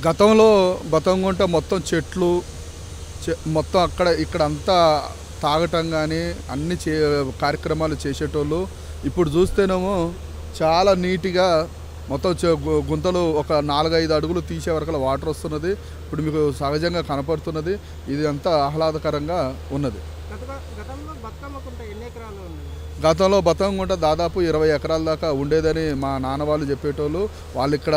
గతంలో బతంగుంట మొత్తం చెట్లు మొత్తం అక్కడ ఇక్కడ అంతా తాగటం కానీ అన్ని కార్యక్రమాలు చేసేటోళ్ళు. ఇప్పుడు చూస్తేనేమో చాలా నీట్గా మొత్తం గుంతలు ఒక 4-5 అడుగులు తీసే వరకు వాటర్ వస్తున్నది. ఇప్పుడు మీకు సహజంగా కనపడుతున్నది. ఇది అంతా ఆహ్లాదకరంగా ఉన్నది. గతంలో బతంగుంట దాదాపు 20 ఎకరాల దాకా ఉండేదని మా నాన్న వాళ్ళు చెప్పేటోళ్ళు. వాళ్ళు ఇక్కడ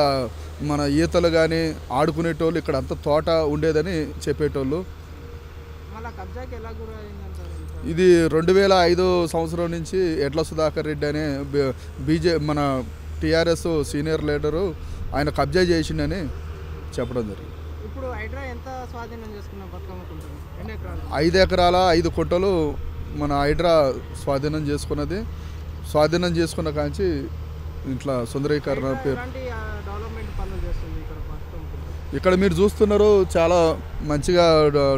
మన ఈతలు కానీ ఆడుకునేటోళ్ళు, ఇక్కడ అంతా తోట ఉండేదని చెప్పేటోళ్ళు. ఇది 2005 సంవత్సరం నుంచి ఎడ్ల సుధాకర్ రెడ్డి అనే మన టీఆర్ఎస్ సీనియర్ లీడరు ఆయన కబ్జా చేసిండని చెప్పడం జరిగింది. 5 ఎకరాల 5 కుంటలు మన హైడ్రా స్వాధీనం చేసుకున్నది. స్వాధీనం చేసుకున్న కాంచి ఇంట్లో సుందరీకరణ పేరు ఇక్కడ మీరు చూస్తున్నారు. చాలా మంచిగా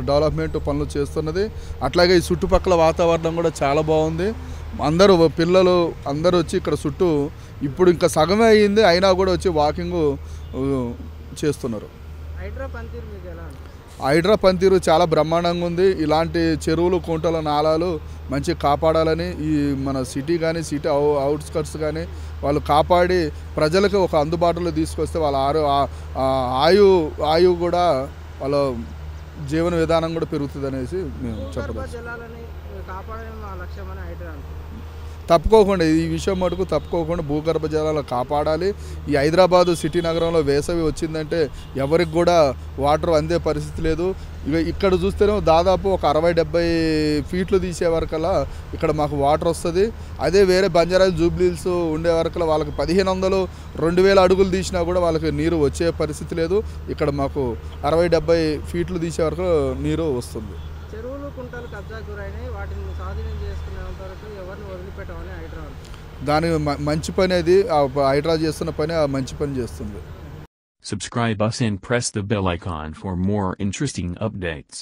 డెవలప్మెంట్ పనులు చేస్తున్నది. అట్లాగే ఈ చుట్టుపక్కల వాతావరణం కూడా చాలా బాగుంది. అందరూ పిల్లలు అందరూ వచ్చి ఇక్కడ చుట్టూ ఇప్పుడు ఇంకా సగమే అయ్యింది అయినా కూడా వచ్చి వాకింగ్ చేస్తున్నారు. హైడ్రా పనితీరు చాలా బ్రహ్మాండంగా ఉంది. ఇలాంటి చెరువులు, కుంటల, నాలాలు మంచిగా కాపాడాలని ఈ మన సిటీ కానీ సిటీ అవుట్స్కట్స్ కానీ వాళ్ళు కాపాడి ప్రజలకు ఒక అందుబాటులో తీసుకొస్తే వాళ్ళ ఆయువు కూడా వాళ్ళ జీవన విధానం కూడా పెరుగుతుంది అనేసి మేము చెప్పవచ్చు. తప్పుకోకుండా ఈ విషయం మటుకు తప్పుకోకుండా భూగర్భ జలాలు కాపాడాలి. ఈ హైదరాబాదు సిటీ నగరంలో వేసవి వచ్చిందంటే ఎవరికి కూడా వాటర్ అందే పరిస్థితి లేదు. ఇక్కడ చూస్తేనే దాదాపు ఒక 60-70 ఫీట్లు తీసే వరకల్లా ఇక్కడ మాకు వాటర్ వస్తుంది. అదే వేరే బంజారాస్ జూబ్లీల్స్ ఉండే వరకల్లా వాళ్ళకి 1500-2000 అడుగులు తీసినా కూడా వాళ్ళకి నీరు వచ్చే పరిస్థితి లేదు. ఇక్కడ మాకు 60-70 ఫీట్లు తీసే వరకు నీరు వస్తుంది. దాని మంచి పని అది. హైడ్రా చేస్తున్న పని ఆ మంచి పని చేస్తుంది. Subscribe us and press the bell icon for more interesting updates.